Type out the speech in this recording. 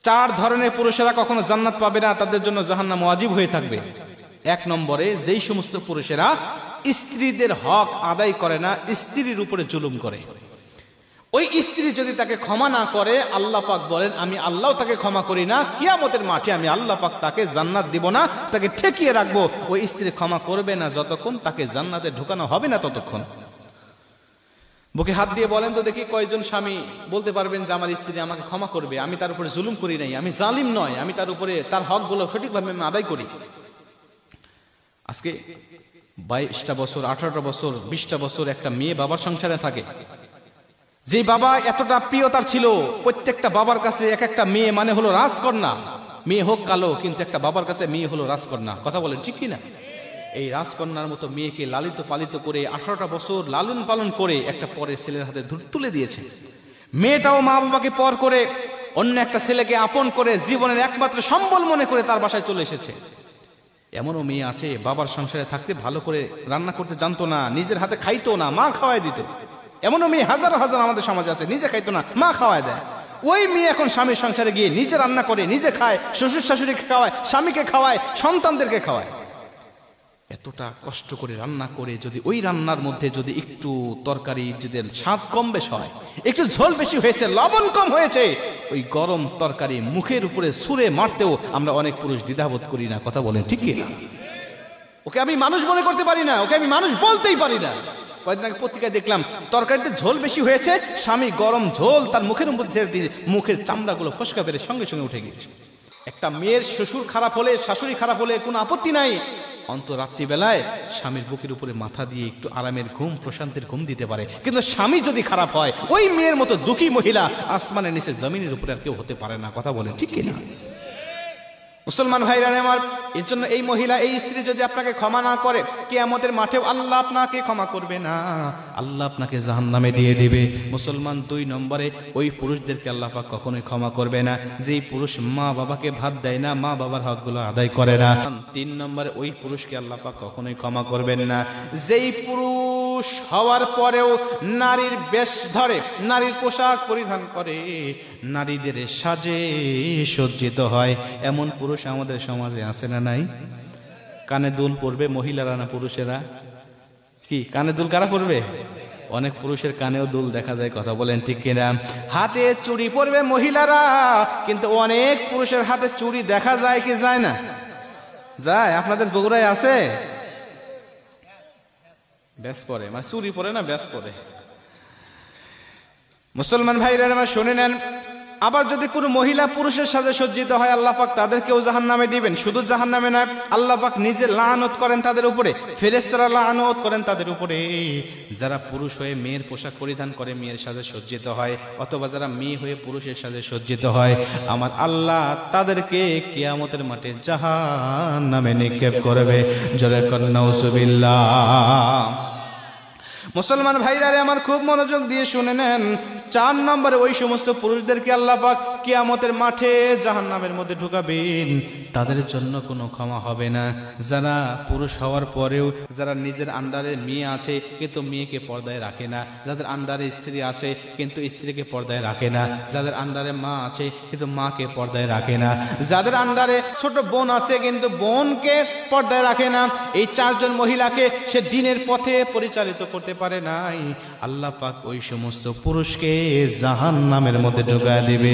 চার ধরনের পুরুষেরা কখনো জান্নাত পাবে না, তাদের জন্য জাহান্নাম ওয়াজিব হয়ে থাকবে। এক নম্বরে, যেই সমস্ত পুরুষেরা স্ত্রীদের হক আদায় করে না, স্ত্রীর উপরে জুলুম করে। ওই স্ত্রী যদি তাকে ক্ষমা না করে, আল্লাহ পাক বলেন আমি আল্লাহ তাকে ক্ষমা করি না, কিয়ামতের মাঠে আমি আল্লাহ পাক তাকে জান্নাত দিব না, তাকে ঠেকিয়ে রাখবো। ওই স্ত্রী ক্ষমা করবে না যতক্ষণ তাকে জান্নাতে ঢুকানো হবে না ততক্ষণ। বুকে হাত দিয়ে বলেন তো দেখি, কয়জন স্বামী বলতে পারবেন যে আমার স্ত্রী আমাকে ক্ষমা করবে, আমি তার উপরে জুলুম করি নাই, আমি জালিম নয়, আমি তার উপরে তার হকগুলো সঠিকভাবে আমি আদায় করি। আজকে 22টা বছর, 18টা বছর, 20টা বছর একটা মেয়ে বাবার সংসারে থাকে, যে বাবা এতটা প্রিয়তার ছিল, প্রত্যেকটা বাবার কাছে এক একটা মেয়ে মানে হলো রাজকন্যা। মেয়ে হোক কালো, কিন্তু একটা বাবার কাছে মেয়ে হলো রাজকন্যা। কথা বলেন ঠিক কিনা? এই রাজকন্যার মতো মেয়েকে লালিত পালিত করে 18টা বছর লালন পালন করে একটা পরের ছেলের হাতে তুলে দিয়েছে। মেয়েটাও মা বাবাকে পর করে অন্য একটা ছেলেকে আপন করে জীবনের একমাত্র সম্বল মনে করে তার বাসায় চলে এসেছে। এমনও মেয়ে আছে বাবার সংসারে থাকতে ভালো করে রান্না করতে জানতো না, নিজের হাতে খাইতো না, মা খাওয়াই দিত। এমনও মেয়ে হাজার হাজার আমাদের সমাজে আছে, নিজে খাইতো না, মা খাওয়ায় দেয়। ওই মেয়ে এখন স্বামীর সংসারে গিয়ে নিজে রান্না করে, নিজে খায়, শ্বশুর শাশুড়িকে খাওয়ায়, স্বামীকে খাওয়ায়, সন্তানদেরকে খাওয়ায়। এতটা কষ্ট করে রান্না করে যদি ওই রান্নার মধ্যে যদি একটু তরকারি যদি স্বাদ কম বেশ হয়, একটু ঝোল বেশি হয়েছে, লবণ কম হয়েছে, ওই গরম তরকারি মুখের উপরে ছুঁড়ে মারতেও আমরা অনেক পুরুষ দ্বিধাবোধ করি না। কথা বলেন ঠিক কি না? ওকে আমি মানুষ মনে করতে পারি না, ওকে আমি মানুষ বলতেই পারি না। কয়েকদিন আগে পত্রিকায় দেখলাম তরকারিতে ঝোল বেশি হয়েছে, স্বামী গরম ঝোল তার মুখের মধ্যে দিয়ে মুখের চামড়াগুলো ফসকা বেড়ে সঙ্গে সঙ্গে উঠে গিয়েছে। একটা মেয়ের শ্বশুর খারাপ হলে, শাশুড়ি খারাপ হলে কোনো আপত্তি নাই, অন্তত রাত্রিবেলায় স্বামীর বুকের উপরে মাথা দিয়ে একটু আরামের ঘুম, প্রশান্তির ঘুম দিতে পারে। কিন্তু স্বামী যদি খারাপ হয়, ওই মেয়ের মতো দুঃখী মহিলা আসমানের নিচে জমিনের উপরে আর কেউ হতে পারে না। কথা বলেন ঠিক কিনা? মুসলমান ভাইরা আমার, এর জন্য এই মহিলা, এই স্ত্রী যদি আপনাকে ক্ষমা না করে, কিয়ামতের মাঠেও আল্লাহ আপনাকে ক্ষমা করবে না, আল্লাহ আপনাকে জাহান্নামে দিয়ে দিবে। মুসলমান 2 নম্বরে, ওই পুরুষদেরকে আল্লাহ পাক কখনোই ক্ষমা করবে না যেই পুরুষ মা বাবাকে ভাত দেয় না, মা বাবার হকগুলো আদায় করে না। 3 নম্বরে, ওই পুরুষকে আল্লাহ পাক কখনোই ক্ষমা করবেন না যেই পুরুষ হওয়ার পরেও নারীর বেশ ধরে, নারীর পোশাক পরিধান করে, নারীদের সাজে সজ্জিত হয়। এমন পুরুষ আমাদের সমাজে আছে না নাই? কানে দুল পরবে মহিলারা না পুরুষেরা? কি কানে দুল কারা পরবে? অনেক পুরুষের কানেও দুল দেখা যায়। কথা বলেন ঠিক কিনা? হাতে চুড়ি পরবে মহিলারা, কিন্তু অনেক পুরুষের হাতে চুড়ি দেখা যায় কি যায় না? যায়। আপনাদের বগুড়ায় আছে? ব্যাস পরে, মানে চুড়ি পরে না, ব্যাস পরে। মুসলমান ভাইরা আমার শুনে নেন, আবার যদি কোনো মহিলা পুরুষের সাথে সজ্জিত হয়, আল্লাহ পাক তাদেরকেও জাহান্নামে দিবেন। শুধু জাহান্নামে নয়, আল্লাহ পাক নিজে লানত করেন তাদের উপরে, ফেরেশতারা লানত করেন তাদের উপরে। যারা পুরুষ হয়ে মেয়ের পোশাক পরিধান করে মেয়ের সাথে সজ্জিত হয়, অথবা যারা মেয়ে হয়ে পুরুষের সাথে সজ্জিত হয়, আমার আল্লাহ তাদেরকে কিয়ামতের মাঠে জাহান্নামে নিক্ষেপ করবে। জোরে কর নাউজুবিল্লাহ। মুসলমান ভাইরা আমার, খুব মনোযোগ দিয়ে শুনে নেন। 4 নম্বরে, ওই সমস্ত পুরুষদেরকে আল্লাহ পাক কিয়ামতের মাঠে জাহান্নামের মধ্যে ঢুকাবেন, তাদের জন্য কোনো ক্ষমা হবে না। যারা পুরুষ হওয়ার পরেও, যারা নিজের আন্ডারে মেয়ে আছে কিন্তু মেয়েকে পর্দায় রাখে না, যাদের আন্ডারে স্ত্রী আছে কিন্তু স্ত্রীকে পর্দায় রাখে না, যাদের আন্ডারে মা আছে কিন্তু মাকে পর্দায় রাখে না, যাদের আন্ডারে ছোট বোন আছে কিন্তু বোনকে পর্দায় রাখে না, এই 4 জন মহিলাকে সে দ্বীনের পথে পরিচালিত করতে পারে নাই, আল্লাহ পাক ওই সমস্ত পুরুষকে জাহান্নামের মধ্যে ঢুকায় দিবে।